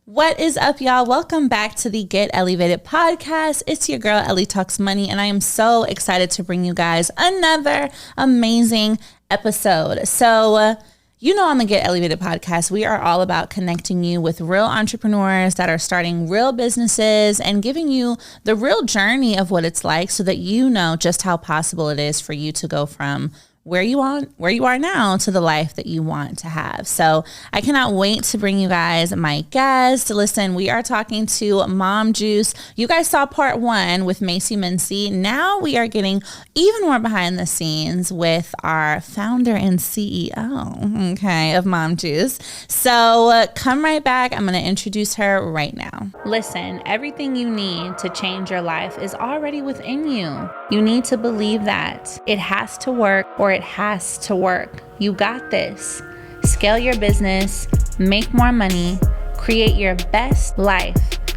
What is up, y'all? Welcome back to the Get Ellievated Podcast. It's your girl, Ellie Talks Money, and I am so excited to bring you guys another amazing episode. So, you know, on the Get Ellievated Podcast, we are all about connecting you with real entrepreneurs that are starting real businesses and giving you the real journey of what it's like so that you know just how possible it is for you to go from where you are now to the life that you want to have. So I cannot wait to bring you guys my guest. Listen, we are talking to Mom Juice. You guys saw part 1 with Macy Mincy. Now we are getting even more behind the scenes with our founder and CEO, of Mom Juice. So come right back. I'm going to introduce her right now. Listen, everything you need to change your life is already within you. You need to believe that it has to work, or it has to work. You got this. Scale your business, make more money, create your best life,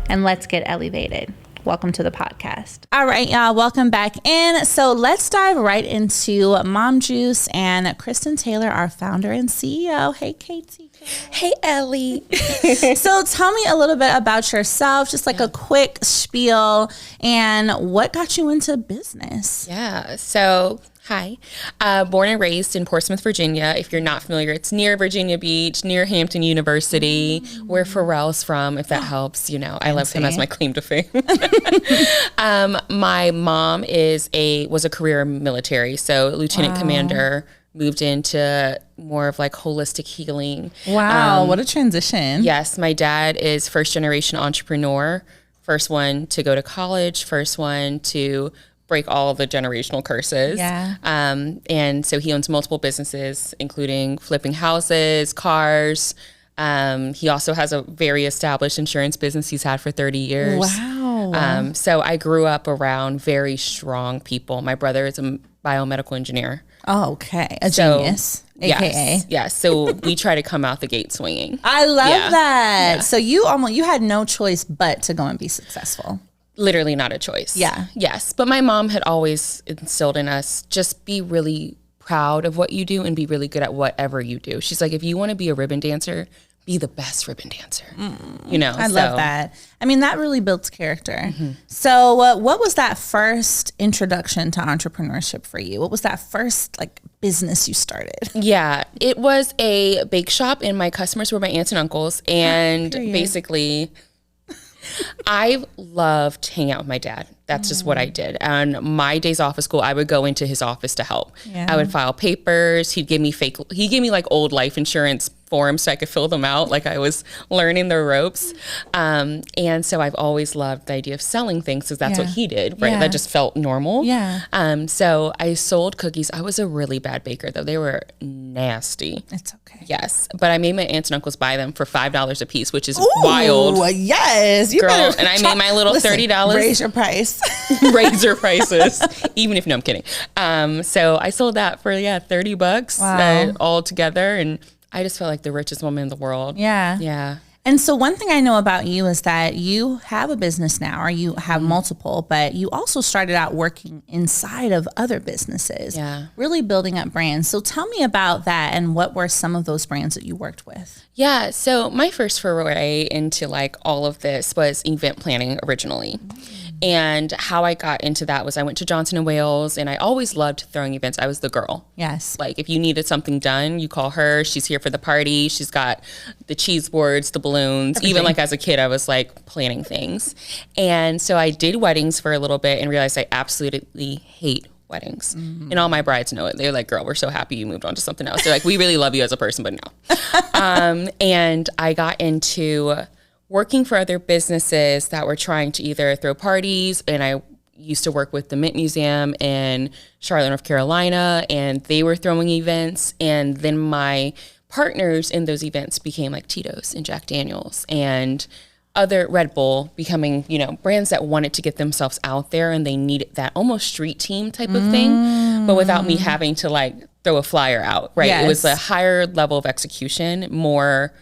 and let's get elevated. Welcome to the podcast. All right, y'all, welcome back in. So let's dive right into Mom Juice and Kristin Taylor, our founder and CEO. Hey, KT. Hey, Ellie. So tell me a little bit about yourself, just like a quick spiel, and what got you into business? So hi. Born and raised in Portsmouth, Virginia. If you're not familiar, it's near Virginia Beach, near Hampton University, where Pharrell's from, if that helps. You know, I love him as my claim to fame. My mom was a career military, so lieutenant commander, moved into more of like holistic healing. Wow, what a transition. Yes, my dad is first generation entrepreneur, first one to go to college, first one to break all the generational curses. Yeah. And so he owns multiple businesses, including flipping houses, cars. He also has a very established insurance business he's had for 30 years. Wow. So I grew up around very strong people. My brother is a biomedical engineer. Oh, okay. A genius, AKA. Yes. So we try to come out the gate swinging. I love that. Yeah. So you had no choice but to go and be successful. Literally not a choice. Yeah. Yes. But my mom had always instilled in us, just be really proud of what you do and be really good at whatever you do. She's like, if you want to be a ribbon dancer, be the best ribbon dancer. You know, I love that. I mean, that really builds character. Mm-hmm. So what was that first introduction to entrepreneurship for you? What was that first business you started? Yeah, it was a bake shop, and my customers were my aunts and uncles. And basically, I loved hanging out with my dad. That's just what I did. On my days off of school, I would go into his office to help. Yeah. I would file papers. He'd give me old life insurance forms so I could fill them out like I was learning the ropes. And so I've always loved the idea of selling things because that's what he did, right? Yeah. That just felt normal. Yeah. So I sold cookies. I was a really bad baker though. They were nasty. It's okay. Yes. But I made my aunts and uncles buy them for $5 a piece, which is wild. Yes. You girl. And I made my little $30. Raise your price. Raise your prices. Even if, no, I'm kidding. So I sold that for, $30 all together. And I just felt like the richest woman in the world. Yeah. Yeah. And so one thing I know about you is that you have a business now, or you have multiple, but you also started out working inside of other businesses, really building up brands. So tell me about that, and what were some of those brands that you worked with? Yeah, so my first foray into all of this was event planning originally. And how I got into that was I went to Johnson & Wales, and I always loved throwing events. I was the girl. Yes. If you needed something done, you call her. She's here for the party. She's got the cheese boards, the balloons. Everything. Even as a kid, I was planning things. And so I did weddings for a little bit and realized I absolutely hate weddings. Mm-hmm. And all my brides know it. They're like, girl, we're so happy you moved on to something else. They're like, we really love you as a person, but no. And I got into working for other businesses that were trying to either throw parties, and I used to work with the Mint Museum in Charlotte, North Carolina, and they were throwing events. And then my partners in those events became Tito's and Jack Daniel's and other Red Bull, becoming, brands that wanted to get themselves out there, and they needed that almost street team type of thing, but without me having to throw a flyer out, right? Yes. It was a higher level of execution, more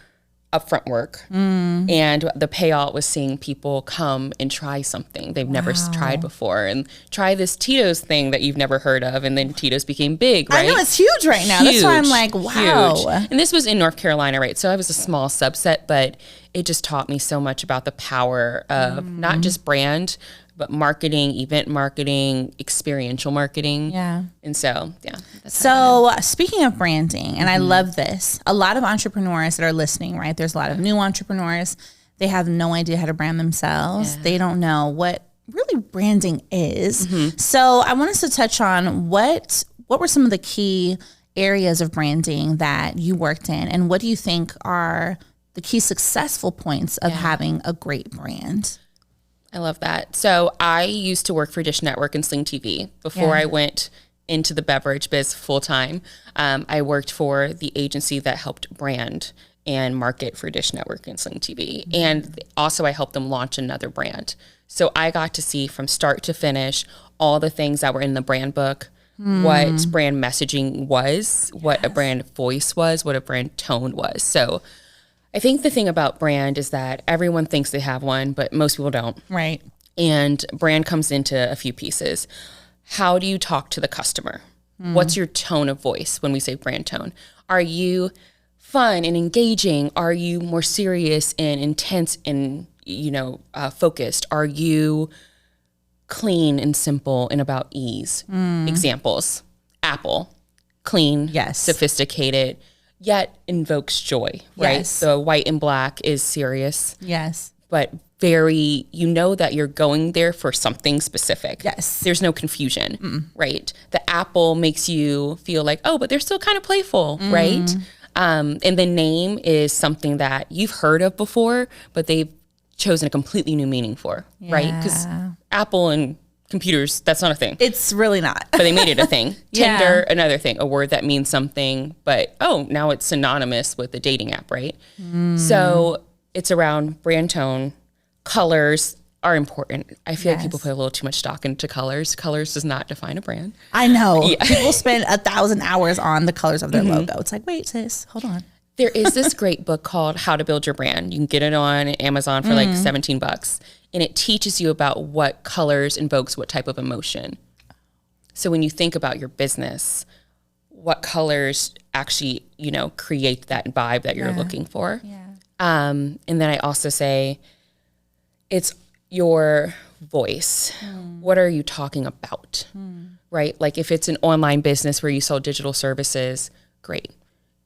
upfront work. And the payout was seeing people come and try something they've never tried before, and try this Tito's thing that you've never heard of. And then Tito's became big, right? I know, it's huge right now. That's why I'm like, wow. Huge. And this was in North Carolina, right? So I was a small subset, but it just taught me so much about the power of not just brand, but marketing, event marketing, experiential marketing. Yeah. And so, yeah. So speaking of branding, and I love this, a lot of entrepreneurs that are listening, right? There's a lot of new entrepreneurs. They have no idea how to brand themselves. They don't know what really branding is. So I want us to touch on what were some of the key areas of branding that you worked in, and what do you think are the key successful points of having a great brand? I love that. So I used to work for Dish Network and Sling TV before I went into the beverage biz full time. I worked for the agency that helped brand and market for Dish Network and Sling TV. And also I helped them launch another brand. So I got to see from start to finish all the things that were in the brand book, what brand messaging was, what a brand voice was, what a brand tone was. So I think the thing about brand is that everyone thinks they have one, but most people don't. Right. And brand comes into a few pieces. How do you talk to the customer? What's your tone of voice when we say brand tone? Are you fun and engaging? Are you more serious and intense and, focused? Are you clean and simple and about ease? Examples: Apple, clean, sophisticated, yet invokes joy, right? Yes. The white and black is serious. Yes. But very, that you're going there for something specific. Yes. There's no confusion, right? The apple makes you feel like, oh, but they're still kind of playful, right? And the name is something that you've heard of before, but they've chosen a completely new meaning for, right? Because Apple and computers, that's not a thing. It's really not. But they made it a thing. Tinder, another thing, a word that means something, but now it's synonymous with the dating app, right? So it's around brand tone. Colors are important. I feel like people put a little too much stock into colors. Colors does not define a brand. I know. People spend 1,000 hours on the colors of their logo. It's like, wait, sis, hold on. There is this great book called How to Build Your Brand. You can get it on Amazon for like $17. And it teaches you about what colors invokes what type of emotion. So when you think about your business, what colors actually, create that vibe that you're looking for. And then I also say, it's your voice. What are you talking about? Right? Like if it's an online business where you sell digital services, great.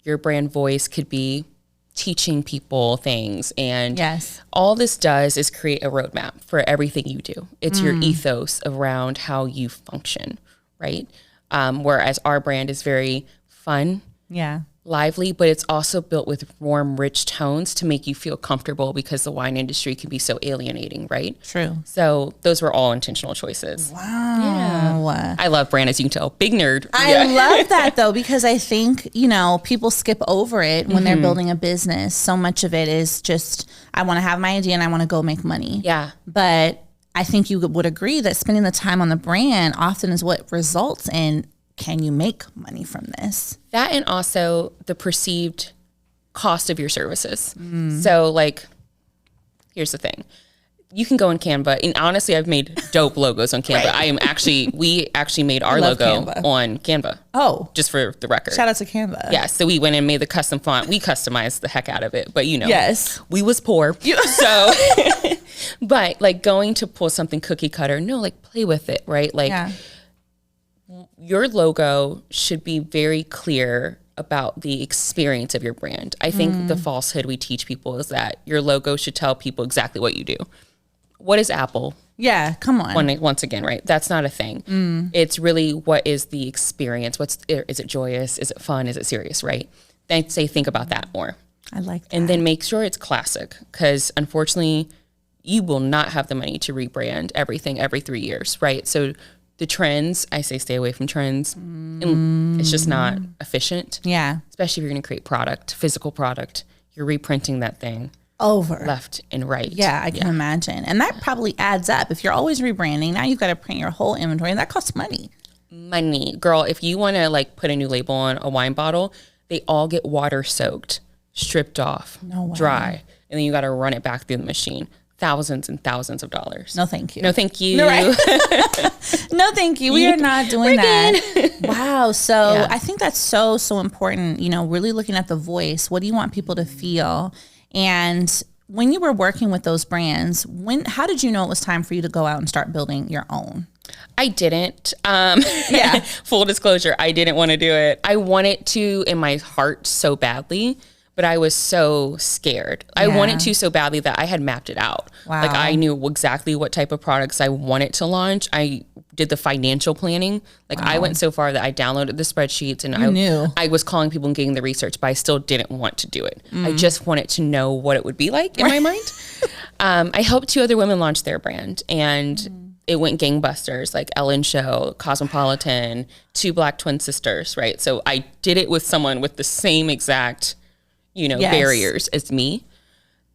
Your brand voice could be teaching people things. And all this does is create a roadmap for everything you do. It's your ethos around how you function, right? Whereas our brand is very fun, lively, but it's also built with warm, rich tones to make you feel comfortable, because the wine industry can be so alienating, right? True. So those were all intentional choices. Wow. Yeah. I love brand, as you can tell. Big nerd. I love that though, because I think, people skip over it when they're building a business. So much of it is just, I want to have my idea and I want to go make money. Yeah. But I think you would agree that spending the time on the brand often is what results in, can you make money from this? That, and also the perceived cost of your services. So like, here's the thing. You can go in Canva, and honestly, I've made dope logos on Canva. We actually made our logo Canva. On Canva. Oh. Just for the record. Shout out to Canva. Yeah, so we went and made the custom font. We customized the heck out of it, but Yes. we was poor. So, but like going to pull something cookie cutter, no, like play with it, right? Like your logo should be very clear about the experience of your brand. I think the falsehood we teach people is that your logo should tell people exactly what you do. What is Apple? Yeah, come on. Once again, right? That's not a thing. It's really, what is the experience? Is it joyous? Is it fun? Is it serious, right? I'd say think about that more. I like that. And then make sure it's classic, because unfortunately, you will not have the money to rebrand everything every 3 years, right? So the trends, I say stay away from trends. And it's just not efficient. Yeah. Especially if you're going to create product, physical product. You're reprinting that thing over left and right. Yeah, I can imagine. And that probably adds up. If you're always rebranding, now you've got to print your whole inventory, and that costs money. Girl, if you want to like put a new label on a wine bottle, they all get water soaked stripped off, dry, and then you got to run it back through the machine. Thousands and thousands of dollars. No, thank you. No, thank you. No, right. No, thank you. We are not doing that. Wow. So I think that's so important, really looking at the voice. What do you want people to feel? And when you were working with those brands, how did you know it was time for you to go out and start building your own? I didn't. Full disclosure, I didn't want to do it. I wanted to in my heart so badly, but I was so scared. I wanted to so badly that I had mapped it out. Wow. Like I knew exactly what type of products I wanted to launch. I did the financial planning. Like I went so far that I downloaded the spreadsheets and I was calling people and getting the research, but I still didn't want to do it. I just wanted to know what it would be like in my mind. I helped 2 other women launch their brand, and it went gangbusters, like Ellen Show, Cosmopolitan, 2 Black twin sisters, right? So I did it with someone with the same exact barriers as me.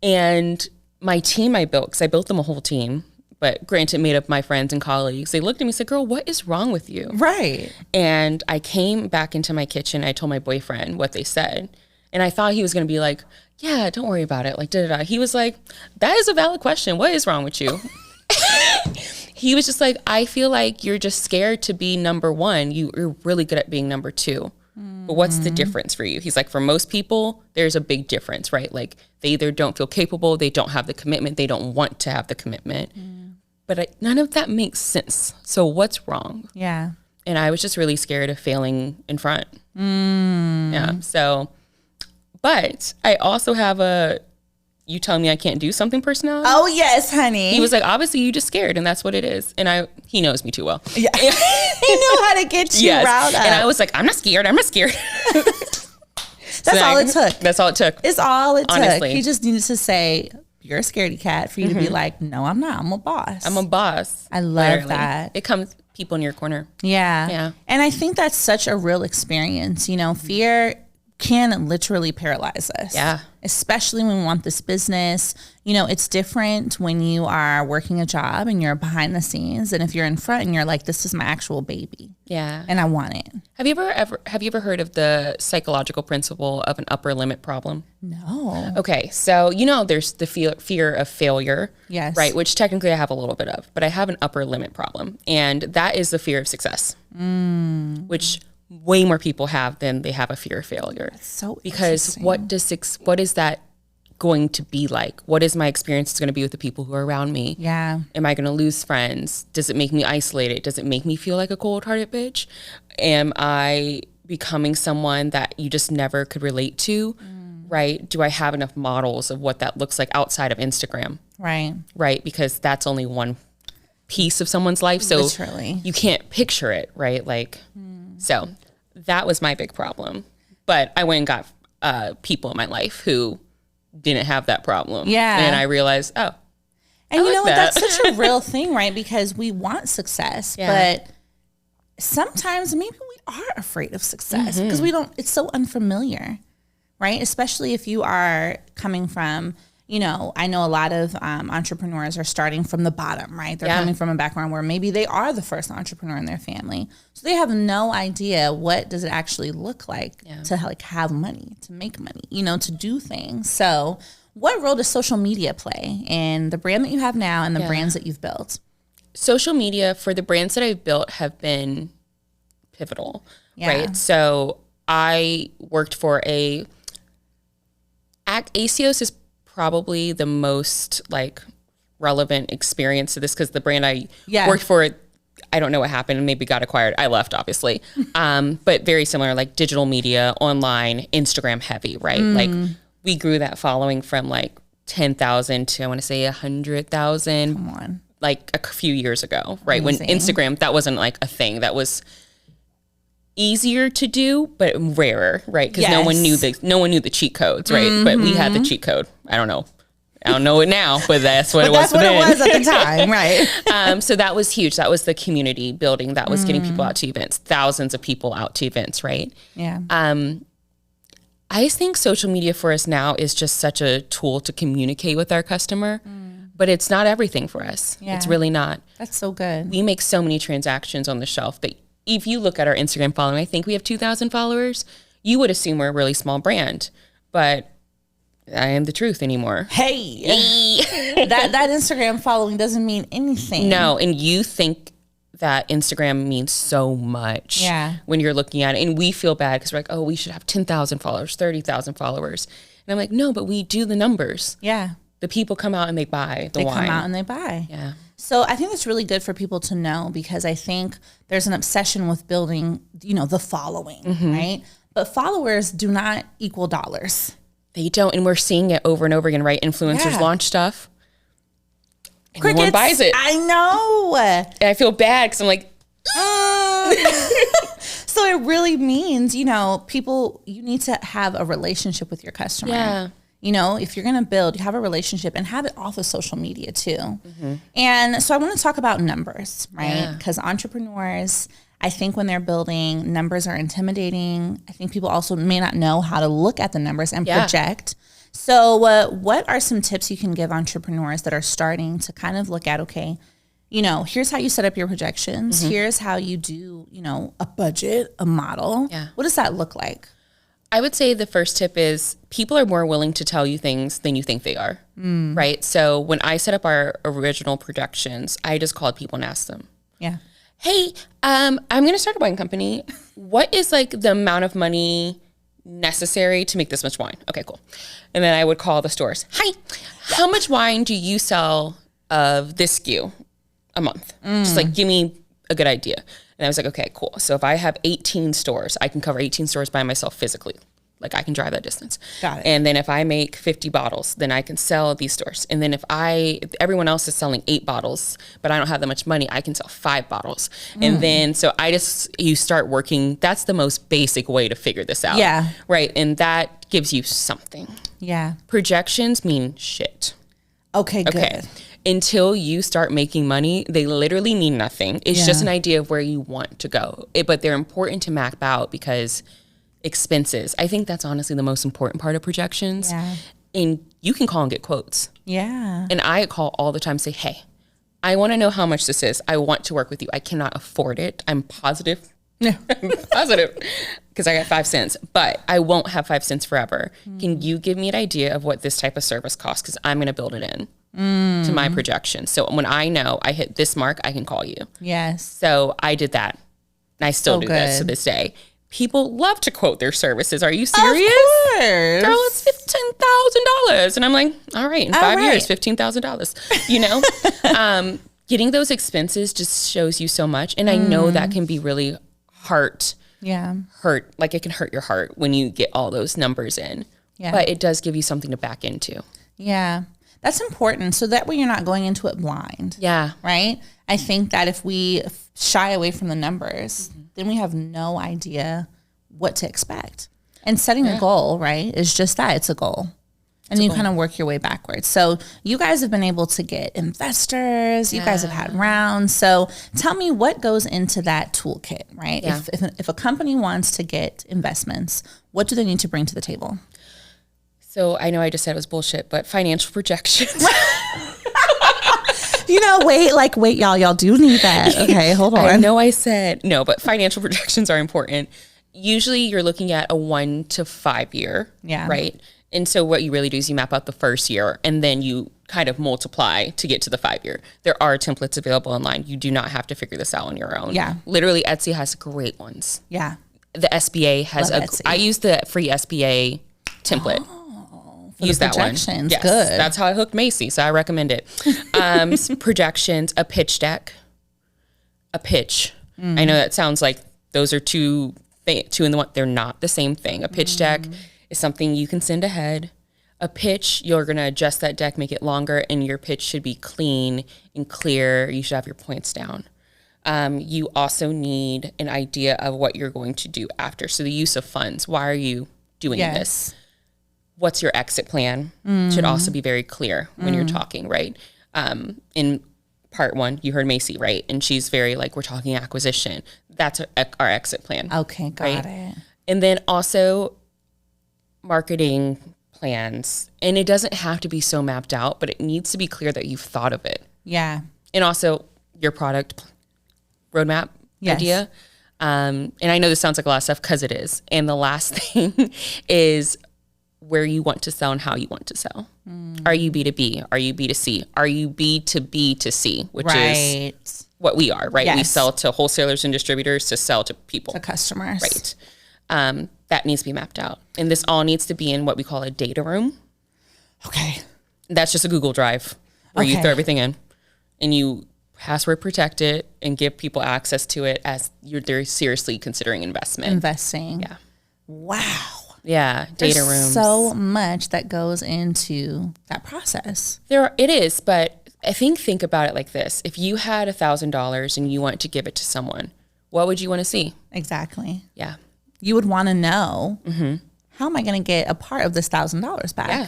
And my team I built, because I built them a whole team, but granted made up my friends and colleagues. They looked at me and said, girl, what is wrong with you? Right. And I came back into my kitchen. I told my boyfriend what they said. And I thought he was going to be like, yeah, don't worry about it. Like, da-da-da. He was like, that is a valid question. What is wrong with you? He was just like, I feel like you're just scared to be number 1. You're really good at being number 2. But what's the difference for you? He's like, for most people, there's a big difference, right? Like they either don't feel capable, they don't have the commitment, they don't want to have the commitment. But none of that makes sense. So what's wrong? Yeah. And I was just really scared of failing in front. Yeah. So, but I also have you tell me I can't do something personality. Oh yes, honey. He was like, obviously you just scared, and that's what it is. And he knows me too well. Yeah. He knew how to get you riled up. And I was like, I'm not scared. That's all it took. That's all it took. It's all it Honestly. took. He just needed to say, you're a scaredy cat, for you to be like, no, I'm not. I'm a boss. I'm a boss. I love that. It comes people in your corner. Yeah. Yeah. And I think that's such a real experience. Fear can literally paralyze us. Yeah. Especially when we want this business. It's different when you are working a job and you're behind the scenes. And if you're in front and you're like, this is my actual baby. Yeah. And I want it. Have you ever heard of the psychological principle of an upper limit problem? No. Okay. So, there's the fear of failure. Yes. Right. Which technically I have a little bit of, but I have an upper limit problem. And that is the fear of success, which way more people have than they have a fear of failure. That's so because what is that going to be like? What is my experience going to be with the people who are around me? Yeah. Am I going to lose friends? Does it make me isolated? Does it make me feel like a cold-hearted bitch? Am I becoming someone that you just never could relate to? Right? Do I have enough models of what that looks like outside of Instagram? Right. Right? Because that's only one piece of someone's life. So literally, you can't picture it, right? Like, so that was my big problem. But I went and got people in my life who didn't have that problem. Yeah. And I realized, and that's such a real thing, right? Because we want success, but sometimes maybe we are afraid of success because it's so unfamiliar, right? Especially if you are coming from, I know a lot of entrepreneurs are starting from the bottom, right? They're coming from a background where maybe they are the first entrepreneur in their family. So they have no idea what does it actually look like to have money, to make money, to do things. So what role does social media play in the brand that you have now and the brands that you've built? Social media for the brands that I've built have been pivotal, right? So I worked for ASIOS is probably the most relevant experience to this because the brand I worked for, I don't know what happened and maybe got acquired. I left obviously. But very similar, like digital media, online, Instagram heavy, right? Like we grew that following from 10,000 to I want to say 100,000. Come on. Like a few years ago, right? Amazing. When Instagram, that wasn't a thing. That was easier to do, but rarer, right? Because no one knew the cheat codes, right? But we had the cheat code. I don't know it now, but that's what it was. That's what it was at the time, right? So that was huge. That was the community building. That was getting people out to events, thousands of people out to events, right? Yeah. I think social media for us now is just such a tool to communicate with our customer, but it's not everything for us. Yeah. It's really not. That's so good. We make so many transactions on the shelf that if you look at our Instagram following, I think we have 2,000 followers. You would assume we're a really small brand, but I am the truth anymore. Hey. that Instagram following doesn't mean anything. No, and you think that Instagram means so much when you're looking at it. And we feel bad because we're like, oh, we should have 10,000 followers, 30,000 followers. And I'm like, no, but we do the numbers. Yeah. The people come out and they buy the wine. They come out and they buy. Yeah. So I think it's really good for people to know, because I think there's an obsession with building, the following, right? But followers do not equal dollars. They don't. And we're seeing it over and over again, right? Influencers launch stuff. And no one buys it. I know. And I feel bad because I'm like, So it really means, people, you need to have a relationship with your customer. Yeah. If you're going to build, you have a relationship, and have it off of social media too. And so I want to talk about numbers, right? Because entrepreneurs, I think when they're building, numbers are intimidating. I think people also may not know how to look at the numbers and project. So what are some tips you can give entrepreneurs that are starting to kind of look at, okay, here's how you set up your projections. Here's how you do, a budget, a model. Yeah. What does that look like? I would say the first tip is people are more willing to tell you things than you think they are, right? So when I set up our original projections, I just called people and asked them, hey, I'm going to start a wine company. What is like the amount of money necessary to make this much wine? Okay, cool. And then I would call the stores. Hi, how much wine do you sell of this SKU a month? Just like, give me a good idea. And I was like, okay, cool. So if I have 18 stores, I can cover 18 stores by myself physically. Like I can drive that distance. Got it. And then if I make 50 bottles, then I can sell at these stores. And then if everyone else is selling 8 bottles, but I don't have that much money, I can sell 5 bottles. And then, so you start working. That's the most basic way to figure this out. Yeah. Right. And that gives you something. Yeah. Projections mean shit. Okay, good. Okay. Until you start making money, they literally mean nothing. It's just an idea of where you want to go. But they're important to map out because expenses, I think that's honestly the most important part of projections. Yeah. And you can call and get quotes. Yeah. And I call all the time and say, hey, I want to know how much this is. I want to work with you. I cannot afford it. I'm positive. Yeah. I'm positive because I got 5 cents, but I won't have 5 cents forever. Can you give me an idea of what this type of service costs? Because I'm going to build it in. To my projection. So when I know I hit this mark, I can call you. Yes. So I did that. And I still do this to this day. People love to quote their services. Are you serious? Of course. Girl, it's $15,000. And I'm like, all right, in 5 years, $15,000. Getting those expenses just shows you so much. And I know that can be really hurt. Like it can hurt your heart when you get all those numbers in. Yeah. But it does give you something to back into. Yeah. That's important. So that way you're not going into it blind. Yeah. Right? I think that if we shy away from the numbers, then we have no idea what to expect. And setting a goal, right, is just that. It's a goal. And you kind of work your way backwards. So you guys have been able to get investors. You guys have had rounds. So tell me what goes into that toolkit, right? Yeah. If a company wants to get investments, what do they need to bring to the table? So I know I just said it was bullshit, but financial projections. Wait, y'all do need that. Okay, hold on. I know I said no, but financial projections are important. Usually you're looking at a 1 to 5 year, right? And so what you really do is you map out the first year and then you kind of multiply to get to the 5 year. There are templates available online. You do not have to figure this out on your own. Yeah. Literally Etsy has great ones. Yeah. The SBA has I use the free SBA template. Oh. Use that one. Yes, good. That's how I hooked Macy, so I recommend it. Projections, a pitch deck, a pitch. I know that sounds like those are two in the one. They're not the same thing. A pitch deck is something you can send ahead. A pitch, you're going to adjust that deck, make it longer, and your pitch should be clean and clear. You should have your points down. You also need an idea of what you're going to do after. So the use of funds. Why are you doing this? What's your exit plan? Should also be very clear when you're talking, right? In part 1, you heard Macy, right? And she's very like, we're talking acquisition. That's our exit plan. Okay, got it. And then also marketing plans. And it doesn't have to be so mapped out, but it needs to be clear that you've thought of it. Yeah. And also your product roadmap idea. And I know this sounds like a lot of stuff because it is. And the last thing is, where you want to sell and how you want to sell. Are you B2B? Are you B2C? Are you B2B to C, which is what we are, right? Yes. We sell to wholesalers and distributors to sell to people. To customers. Right. That needs to be mapped out. And this all needs to be in what we call a data room. Okay. That's just a Google Drive where you throw everything in and you password protect it and give people access to it as they're seriously considering investing. Yeah. Wow. Yeah. Data There's rooms. So much that goes into that process. It is, but I think about it like this. If you had $1,000 and you want to give it to someone, what would you want to see? Exactly. Yeah. You would want to know, how am I going to get a part of this $1,000 back? Yeah.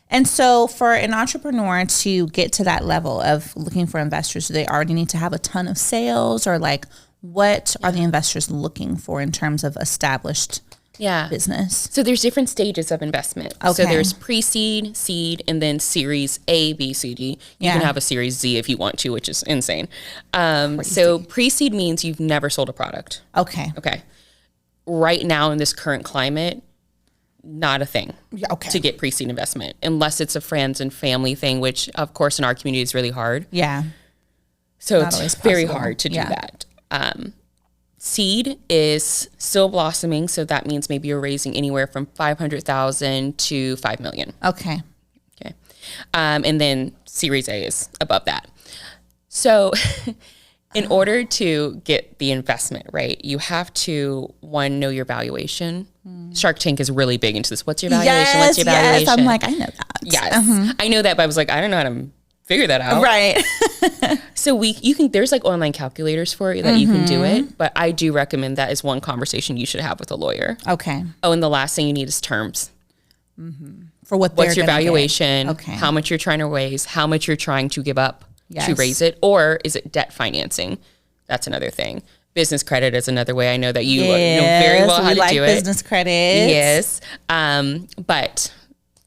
And so for an entrepreneur to get to that level of looking for investors, do they already need to have a ton of sales, or like what are the investors looking for in terms of established business? So there's different stages of investment. Okay. So there's pre-seed, seed, and then series A, B, C, D. You can have a series Z if you want to, which is insane. So pre-seed means you've never sold a product. Okay. Right now in this current climate, not a thing to get pre-seed investment unless it's a friends and family thing, which of course in our community is really hard. Yeah. So it's very hard to do that. Seed is still blossoming. So that means maybe you're raising anywhere from $500,000 to $5 million. Okay. And then Series A is above that. So in order to get the investment, right, you have to, one, know your valuation. Shark Tank is really big into this. What's your valuation? What's your valuation? Yes, I'm like, I know that. Yes, I know that, but I was like, I don't know how to figure that out. Right. So there's like online calculators for it that you can do it, but I do recommend that is one conversation you should have with a lawyer. Okay. Oh, and the last thing you need is terms. For what's your valuation? How much you're trying to raise? How much you're trying to give up to raise it? Or is it debt financing? That's another thing. Business credit is another way. I know that you know very well how to do it. Business credit. Yes. But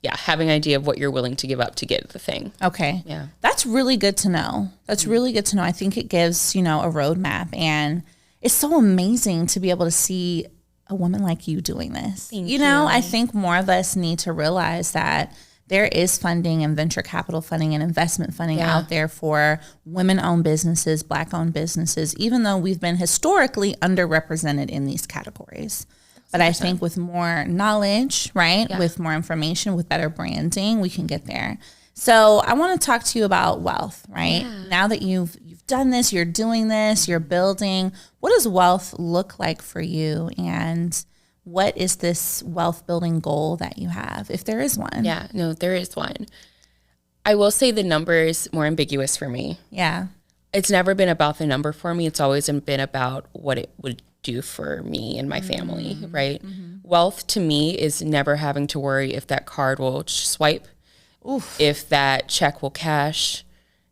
yeah, having an idea of what you're willing to give up to get the thing. Okay. Yeah. That's really good to know. I think it gives, a roadmap, and it's so amazing to be able to see a woman like you doing this. Thank you. I think more of us need to realize that there is funding and venture capital funding and investment funding out there for women-owned businesses, Black-owned businesses, even though we've been historically underrepresented in these categories. But I think with more knowledge, right, with more information, with better branding, we can get there. So I want to talk to you about wealth, right? Yeah. Now that you've done this, you're doing this, you're building, what does wealth look like for you? And what is this wealth building goal that you have, if there is one? Yeah, no, there is one. I will say the number is more ambiguous for me. Yeah. It's never been about the number for me. It's always been about what it would do for me and my family, right? Wealth to me is never having to worry if that card will swipe, if that check will cash,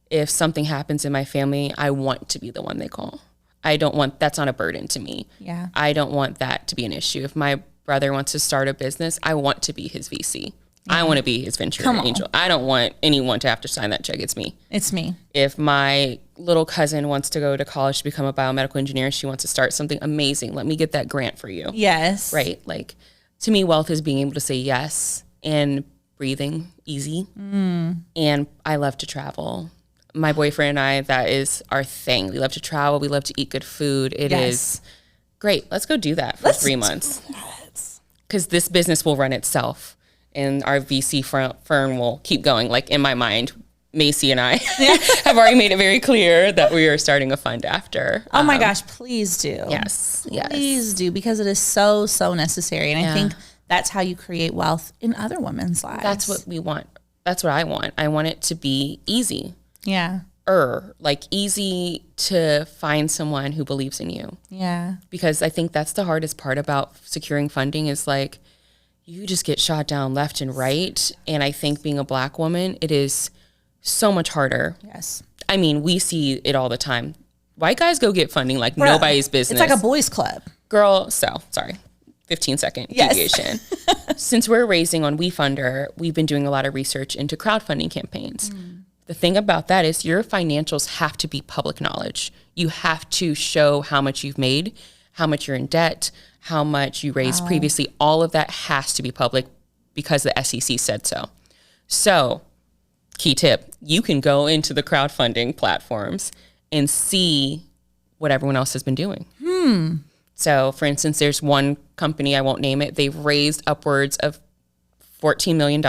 if something happens in my family. I want to be the one they call. That's not a burden to me. Yeah. I don't want that to be an issue. If my brother wants to start a business, I want to be his VC. I want to be his venture angel. I don't want anyone to have to sign that check. It's me. It's me. If my little cousin wants to go to college to become a biomedical engineer, she wants to start something amazing, let me get that grant for you. Yes. Right? Like, to me, wealth is being able to say yes and breathing easy. And I love to travel. My boyfriend and I, that is our thing. We love to travel. We love to eat good food. It is great. Let's go do that for 3 months. Because this business will run itself. And our VC firm will keep going. Like, in my mind, Macy and I have already made it very clear that we are starting a fund after. Oh my gosh, please do. Yes. Please do, because it is so, so necessary. And I think that's how you create wealth in other women's lives. That's what we want. That's what I want. I want it to be easy. Yeah. Like easy to find someone who believes in you. Yeah. Because I think that's the hardest part about securing funding is like, you just get shot down left and right. And I think being a Black woman, it is so much harder. Yes. I mean, we see it all the time. White guys go get funding like nobody's business. It's like a boys club. Girl, 15-second deviation. Since we're raising on WeFunder, we've been doing a lot of research into crowdfunding campaigns. The thing about that is your financials have to be public knowledge. You have to show how much you've made, how much you're in debt, how much you raised previously. All of that has to be public because the SEC said so. So, key tip, you can go into the crowdfunding platforms and see what everyone else has been doing. So, for instance, there's one company, I won't name it, they've raised upwards of $14 million.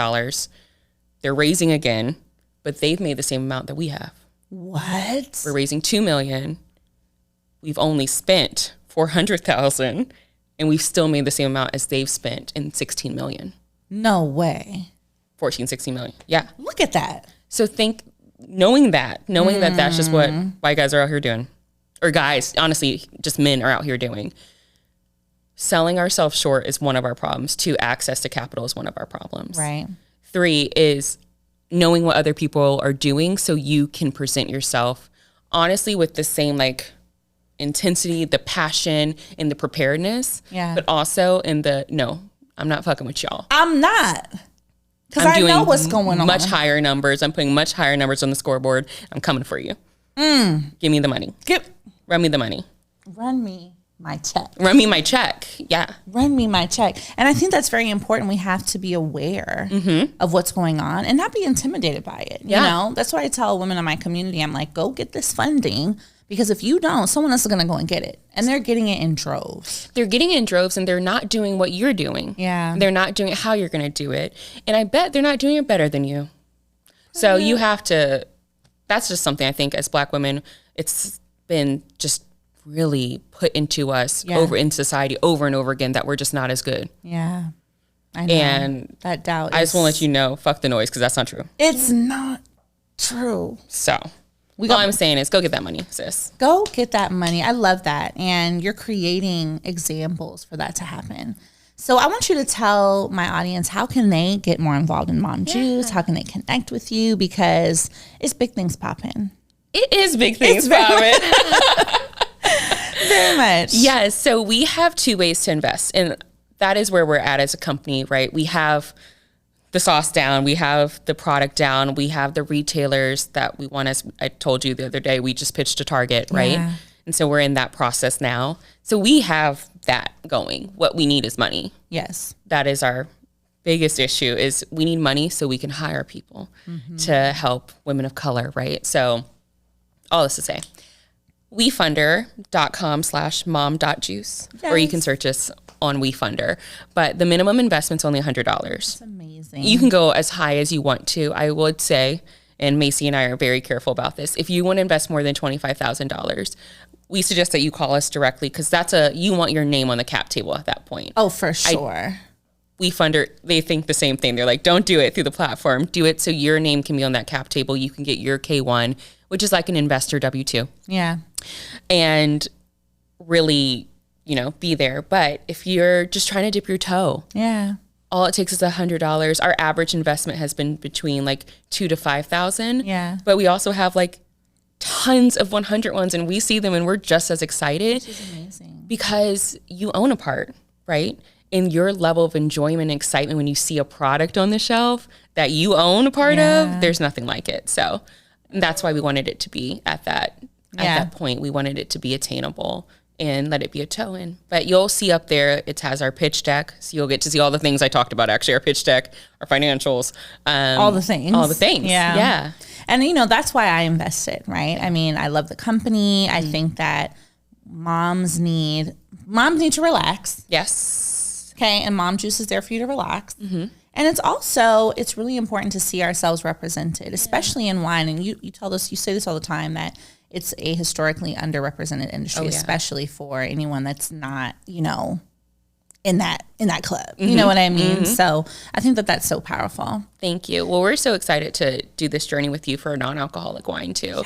They're raising again, but they've made the same amount that we have. What? We're raising $2 million. We've only spent $400,000, and we've still made the same amount as they've spent in $16 million. No way. 16 million. Yeah. Look at that. So knowing that that's just what white guys are out here doing, or guys, honestly, just men are out here doing. Selling ourselves short is one of our problems. 2, access to capital is one of our problems. Right. 3 is knowing what other people are doing so you can present yourself honestly with the same like intensity, the passion, and the preparedness. Yeah. But also in the, no, I'm not fucking with y'all. I'm not. Because I know what's going on. Much higher numbers. I'm putting much higher numbers on the scoreboard. I'm coming for you. Give me the money. Run me the money. Run me my check. Run me my check. Yeah. Run me my check. And I think that's very important. We have to be aware of what's going on and not be intimidated by it. You know, that's why I tell women in my community, I'm like, go get this funding. Because if you don't, someone else is going to go and get it. And they're getting it in droves. They're getting it in droves, and they're not doing what you're doing. Yeah. They're not doing it how you're going to do it. And I bet they're not doing it better than you. So you have to, that's just something I think as Black women, it's been just really put into us over in society over and over again that we're just not as good. Yeah. I know. And that doubt I just want to let you know, fuck the noise, because that's not true. It's not true. So all I'm saying is go get that money, sis. Go get that money. I love that. And you're creating examples for that to happen. So I want you to tell my audience, how can they get more involved in Mom Juice? How can they connect with you? Because it's big things popping. It is big things popping. Very much. Yes. So we have 2 ways to invest. And that is where we're at as a company, right? We have the sauce down. We have the product down. We have the retailers that we want, as I told you the other day, we just pitched to Target, right? Yeah. And so we're in that process now. So we have that going. What we need is money. Yes. That is our biggest issue, is we need money so we can hire people to help women of color, right? So all this to say, wefunder.com/mom.juice, or you can search us on WeFunder. But the minimum investment's only $100. That's amazing. You can go as high as you want to. I would say, and Macy and I are very careful about this, if you want to invest more than $25,000, we suggest that you call us directly, because you want your name on the cap table at that point. Oh, for sure. WeFunder, they think the same thing. They're like, don't do it through the platform. Do it so your name can be on that cap table. You can get your K1, which is like an investor W-2. Yeah. And really, be there. But if you're just trying to dip your toe, all it takes is $100. Our average investment has been between like $2,000 to $5,000. Yeah. But we also have like tons of 100 ones, and we see them and we're just as excited. Which is amazing. Because you own a part, right? And your level of enjoyment and excitement when you see a product on the shelf that you own a part of, there's nothing like it. So that's why we wanted it to be at that point. We wanted it to be attainable and let it be a toe in. But you'll see up there, it has our pitch deck. So you'll get to see all the things I talked about, actually, our pitch deck, our financials. All the things. All the things. Yeah. And, that's why I invested, right? I mean, I love the company. I think that moms need to relax. Yes. Okay. And Mom Juice is there for you to relax. And it's really important to see ourselves represented, especially in wine. And you say this all the time, that it's a historically underrepresented industry, especially for anyone that's not, in that club. You know what I mean? So I think that that's so powerful. Thank you. Well, we're so excited to do this journey with you for a non-alcoholic wine too.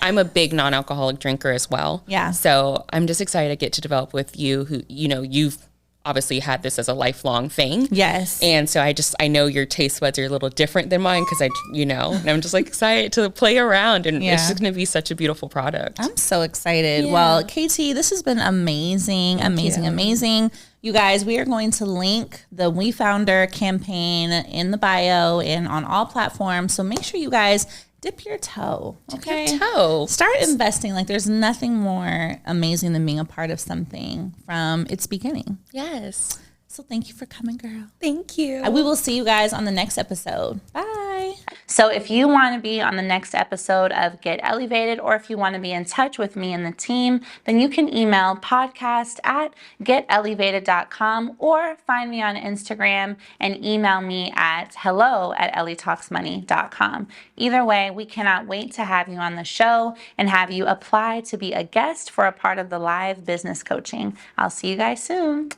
I'm a big non-alcoholic drinker as well. Yeah. So I'm just excited to get to develop with you, who, you've obviously had this as a lifelong thing. Yes. And so I know your taste buds are a little different than mine, because and I'm just like excited to play around, and it's just going to be such a beautiful product. I'm so excited. Yeah. Well, KT, this has been amazing. Amazing. You guys, we are going to link the We Founder campaign in the bio and on all platforms. So make sure you guys dip your toe. Okay. Dip your toe. Start investing. Like, there's nothing more amazing than being a part of something from its beginning. Yes. So thank you for coming, girl. Thank you. We will see you guys on the next episode. Bye. So if you want to be on the next episode of Get Ellievated, or if you want to be in touch with me and the team, then you can email podcast@getellevated.com or find me on Instagram and email me at hello@ellietalksmoney.com. Either way, we cannot wait to have you on the show and have you apply to be a guest for a part of the live business coaching. I'll see you guys soon.